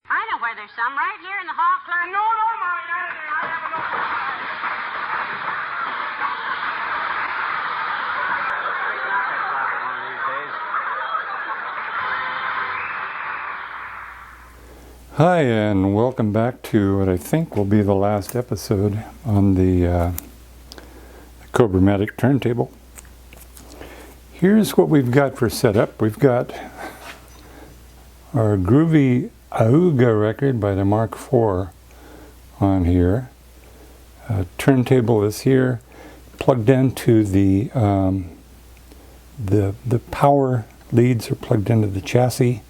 I know where there's some, right here in the hall, clerk. No, Molly, not in there. I have Hi, and welcome back to what I think will be the last episode on the Cobramatic turntable. Here's what we've got for setup. We've got our groovy Auga record by the Mark IV on here. Turntable is here, plugged into the power leads are plugged into the chassis.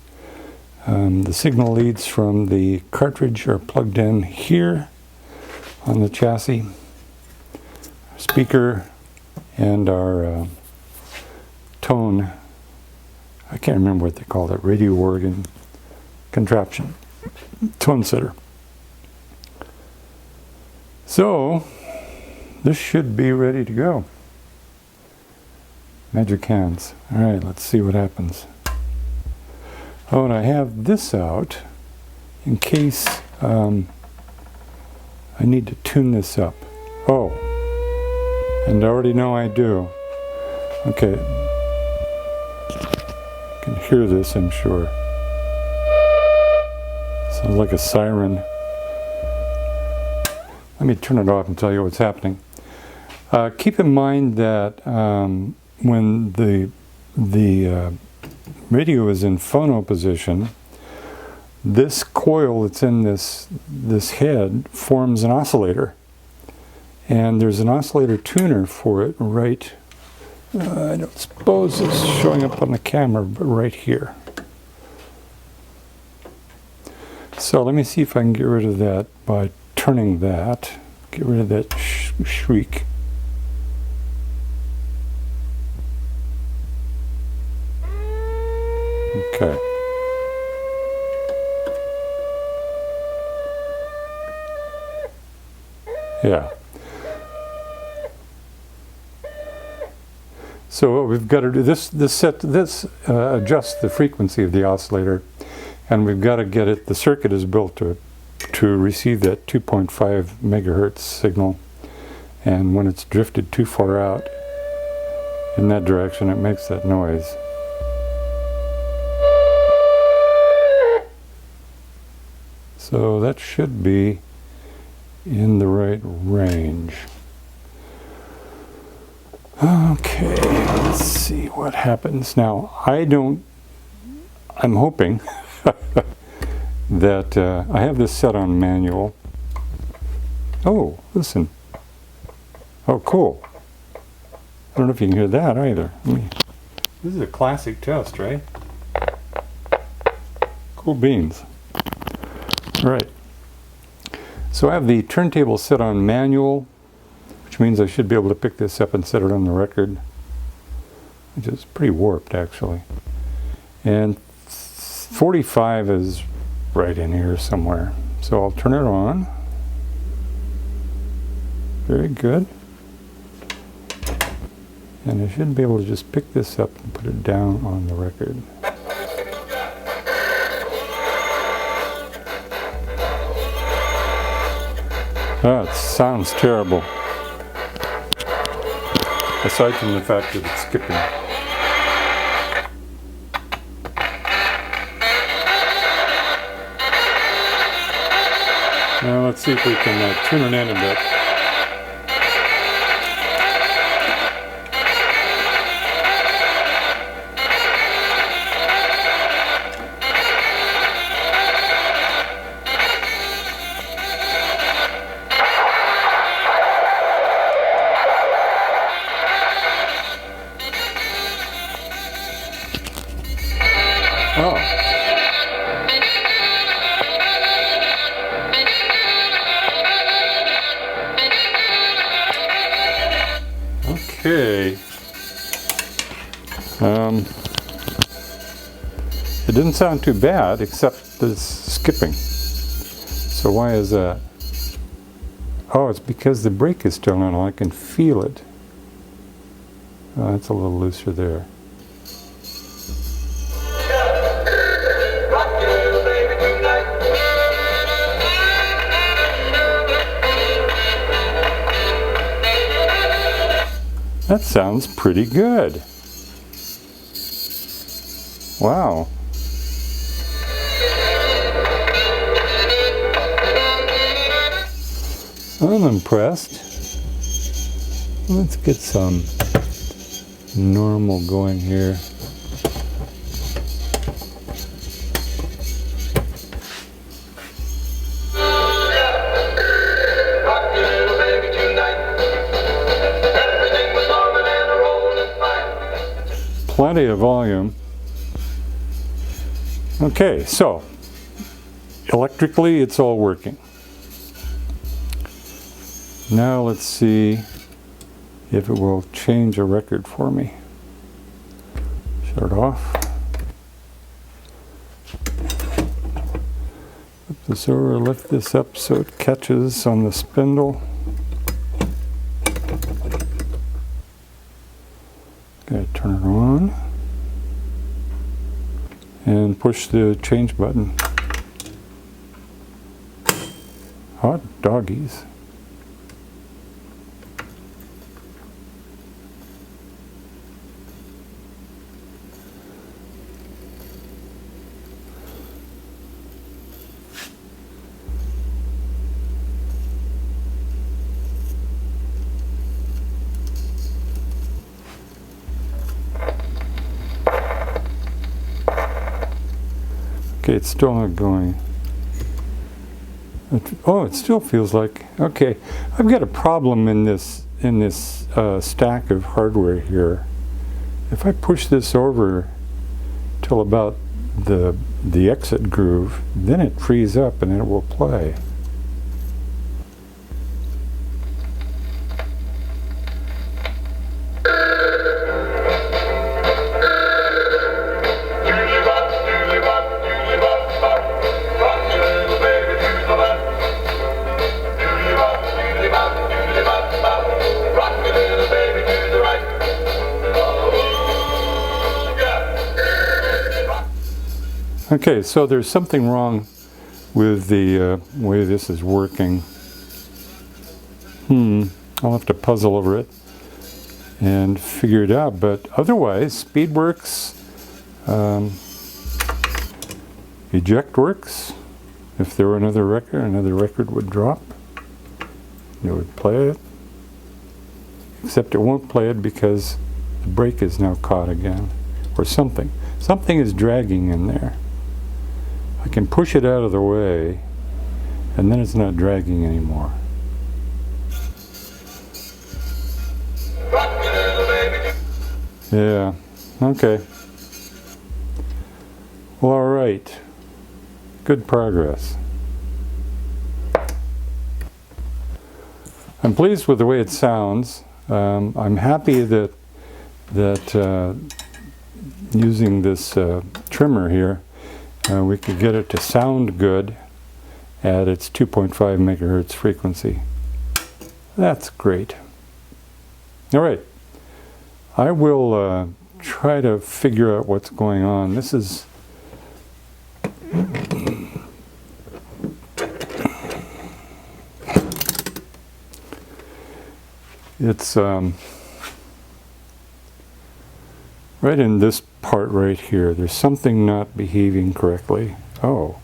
The signal leads from the cartridge are plugged in here on the chassis. Speaker and our tone, I can't remember what they call it, radio organ contraption, tone setter. So, this should be ready to go. Magic hands. Alright, let's see what happens. Oh, and I have this out in case I need to tune this up. Oh, and I already know I do. Okay, you can hear this, I'm sure. Sounds like a siren. Let me turn it off and tell you what's happening. Keep in mind that when the radio is in phono position, this coil that's in this head forms an oscillator, and there's an oscillator tuner for it right, I don't suppose it's showing up on the camera, but right here. So let me see if I can get rid of that by turning that, get rid of that shriek. Okay. Yeah. So what we've got to do, this adjusts the frequency of the oscillator, and we've got to get it, the circuit is built to receive that 2.5 megahertz signal, and when it's drifted too far out in that direction, it makes that noise. So that should be in the right range. Okay, let's see what happens. Now, I'm hoping that I have this set on manual. Oh, listen. Oh, cool. I don't know if you can hear that either. This is a classic test, right? Cool beans. Right. So I have the turntable set on manual, which means I should be able to pick this up and set it on the record, which is pretty warped actually. And 45 is right in here somewhere. So I'll turn it on. Very good. And I should be able to just pick this up and put it down on the record. Oh, it sounds terrible. Aside from the fact that it's skipping. Now let's see if we can tune it in a bit. Oh. Okay. It didn't sound too bad, except the skipping. So why is that? Oh, it's because the brake is still on. I can feel it. Oh, it's a little looser there. That sounds pretty good. Wow. I'm impressed. Let's get some normal going here. Plenty of volume. Okay, so electrically it's all working. Now let's see if it will change a record for me. Shut it off. Flip this over, lift this up so it catches on the spindle. Gotta turn it on. And push the change button. Hot doggies. Okay, it's still not going. Oh, it still feels like, okay, I've got a problem in this stack of hardware here. If I push this over till about the exit groove, then it frees up and it will play. Okay, so there's something wrong with the way this is working. I'll have to puzzle over it and figure it out, but otherwise, speed works, eject works. If there were another record would drop. It would play it. Except it won't play it because the brake is now caught again, or something. Something is dragging in there. I can push it out of the way, and then it's not dragging anymore. Yeah, okay. Well, all right. Good progress. I'm pleased with the way it sounds. I'm happy that using this trimmer here, we could get it to sound good at its 2.5 megahertz frequency. That's great. All right. I will try to figure out what's going on. This is it's right in this part right here. There's something not behaving correctly. Oh,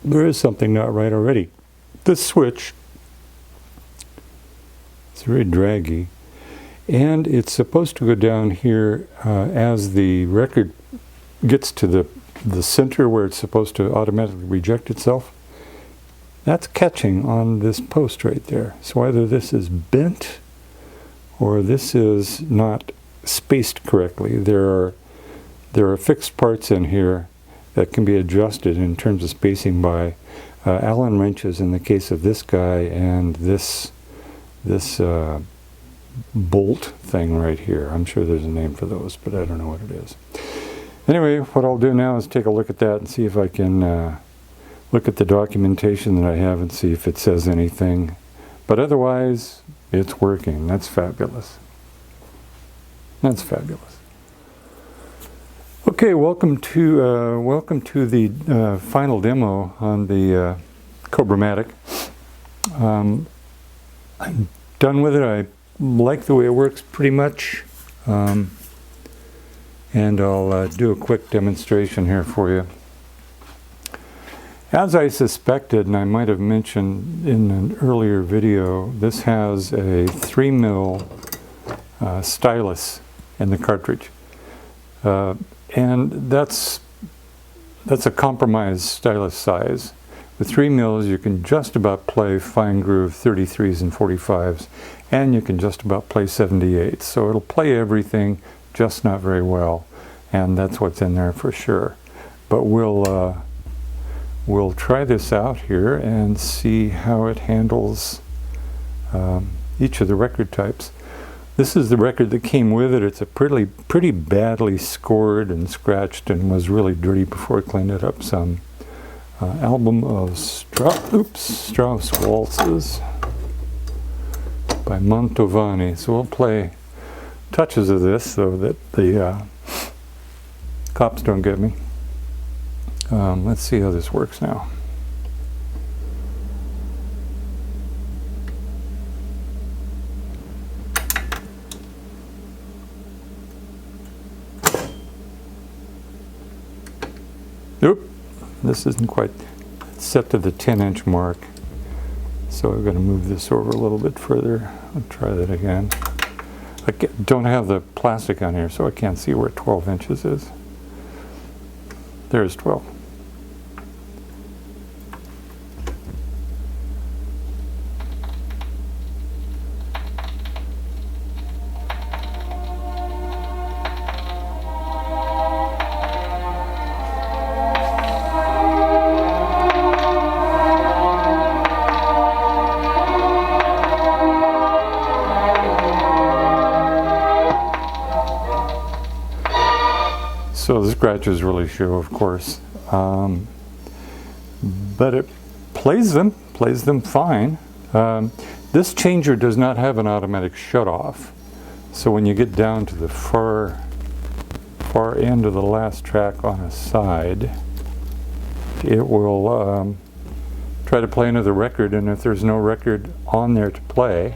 there is something not right already. This switch, it's very draggy, and it's supposed to go down here as the record gets to the center where it's supposed to automatically reject itself. That's catching on this post right there. So either this is bent or this is not spaced correctly. There are fixed parts in here that can be adjusted in terms of spacing by Allen wrenches in the case of this guy and this bolt thing right here. I'm sure there's a name for those, but I don't know what it is. Anyway, what I'll do now is take a look at that and see if I can look at the documentation that I have and see if it says anything. But otherwise, it's working. That's fabulous. That's fabulous. Okay, welcome to the final demo on the Cobramatic. I'm done with it. like the way it works pretty much. And I'll do a quick demonstration here for you. As I suspected, and I might have mentioned in an earlier video, this has a 3mm stylus in the cartridge. And that's a compromised stylus size. With 3mm, you can just about play fine groove 33s and 45s, and you can just about play 78s. So it'll play everything, just not very well, and that's what's in there for sure. But we'll try this out here and see how it handles each of the record types. This is the record that came with it. It's a pretty badly scored and scratched and was really dirty before I cleaned it up some. Album of Strauss Waltzes by Mantovani. So we'll play touches of this so that the cops don't get me. Let's see how this works now. Oop, this isn't quite set to the 10-inch mark. So I'm going to move this over a little bit further. I'll try that again. I don't have the plastic on here, so I can't see where 12 inches is. There's 12. So the scratches really show, of course, but it plays them fine. This changer does not have an automatic shut-off, so when you get down to the far end of the last track on a side, it will try to play another record, and if there's no record on there to play,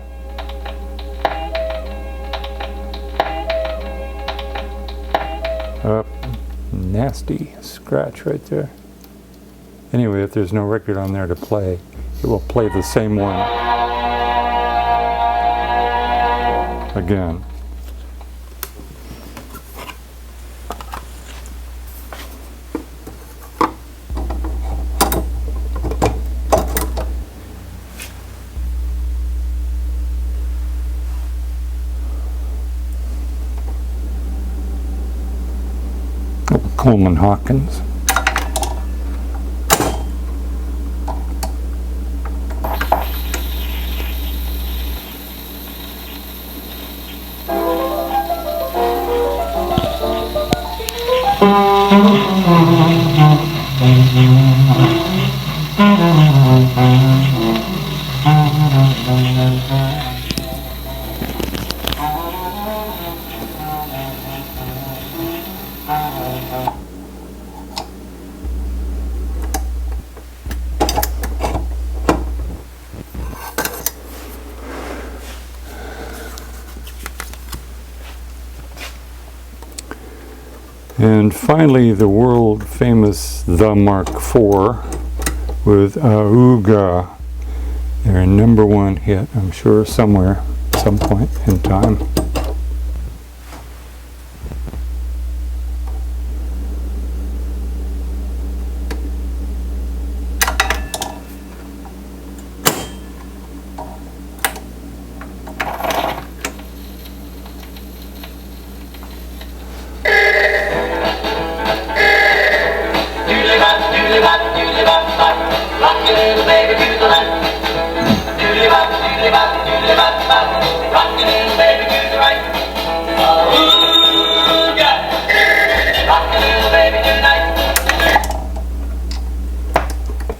nasty scratch right there. Anyway, if there's no record on there to play, it will play the same one again. Coleman Hawkins. And finally, the world famous The Mark IV with Auga, their #1 hit, I'm sure, somewhere, at some point in time.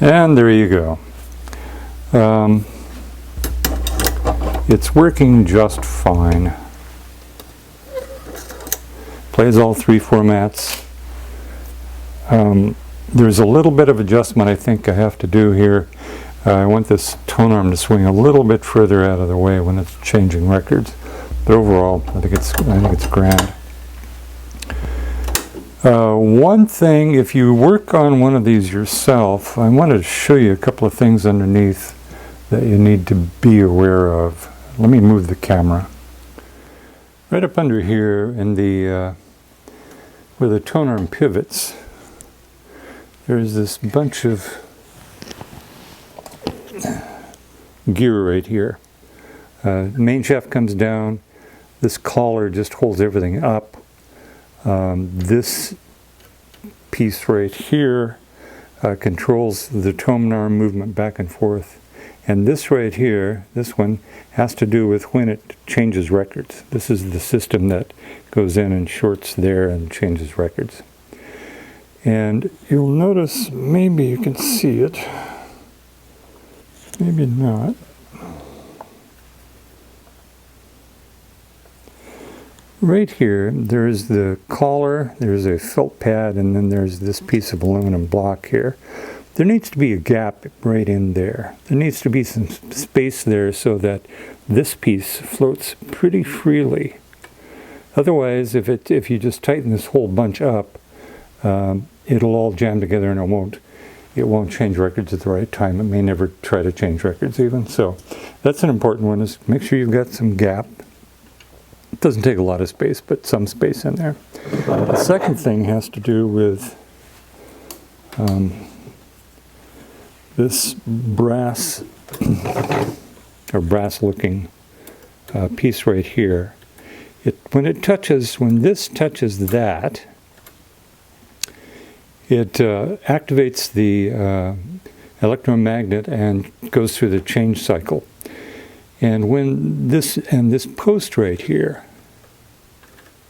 And there you go. It's working just fine. Plays all 3 formats. There's a little bit of adjustment I think I have to do here. I want this tone arm to swing a little bit further out of the way when it's changing records. But overall, I think it's grand. One thing, if you work on one of these yourself, I wanted to show you a couple of things underneath that you need to be aware of. Let me move the camera. Right up under here in the where the tone arm pivots, there's this bunch of gear right here. Main shaft comes down. This collar just holds everything up. This piece right here controls the tone arm movement back and forth. And this right here, this one, has to do with when it changes records. This is the system that goes in and shorts there and changes records. And you'll notice, maybe you can see it, maybe not. Right here, there's the collar, there's a felt pad, and then there's this piece of aluminum block here. There needs to be a gap right in there. There needs to be some space there so that this piece floats pretty freely. Otherwise, if you just tighten this whole bunch up, it'll all jam together and it won't change records at the right time. It may never try to change records even. So that's an important one, is make sure you've got some gap. It doesn't take a lot of space, but some space in there. The second thing has to do with this brass or brass-looking piece right here. When this touches that, it activates the electromagnet and goes through the change cycle. And when this post right here,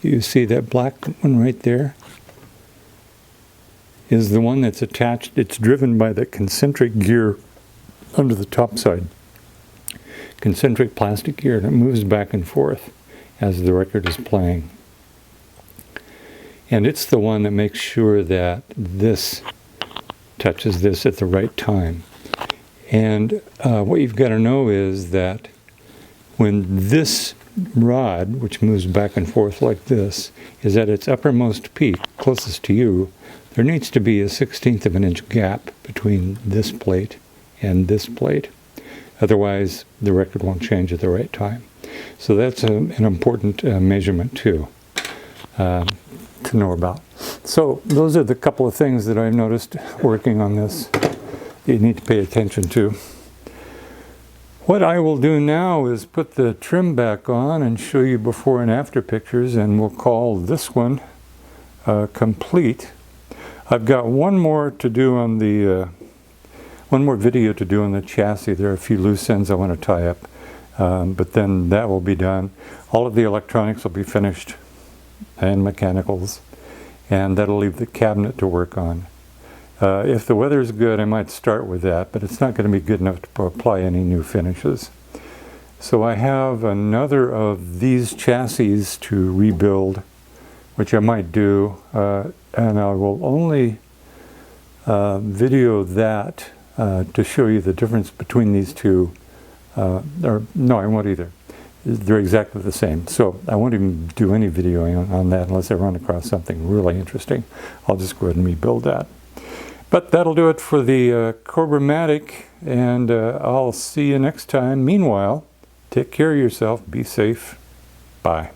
you see that black one right there, is the one that's attached. It's driven by the concentric gear under the top side. Concentric plastic gear, and it moves back and forth as the record is playing. And it's the one that makes sure that this touches this at the right time. And what you've got to know is that when this rod, which moves back and forth like this, is at its uppermost peak, closest to you, there needs to be a 1/16 of an inch gap between this plate and this plate. Otherwise, the record won't change at the right time. So that's an important measurement too, to know about. So those are the couple of things that I've noticed working on this that you need to pay attention to. What I will do now is put the trim back on and show you before and after pictures, and we'll call this one complete. I've got one more to do on the one more video to do on the chassis. There are a few loose ends I want to tie up, but then that will be done. All of the electronics will be finished, and mechanicals, and that'll leave the cabinet to work on. If the weather is good, I might start with that, but it's not going to be good enough to apply any new finishes. So I have another of these chassis to rebuild, which I might do, and I will only video that to show you the difference between these two. Or no, I won't either. They're exactly the same. So I won't even do any videoing on that unless I run across something really interesting. I'll just go ahead and rebuild that. But that'll do it for the Cobramatic, and I'll see you next time. Meanwhile, take care of yourself, be safe, bye.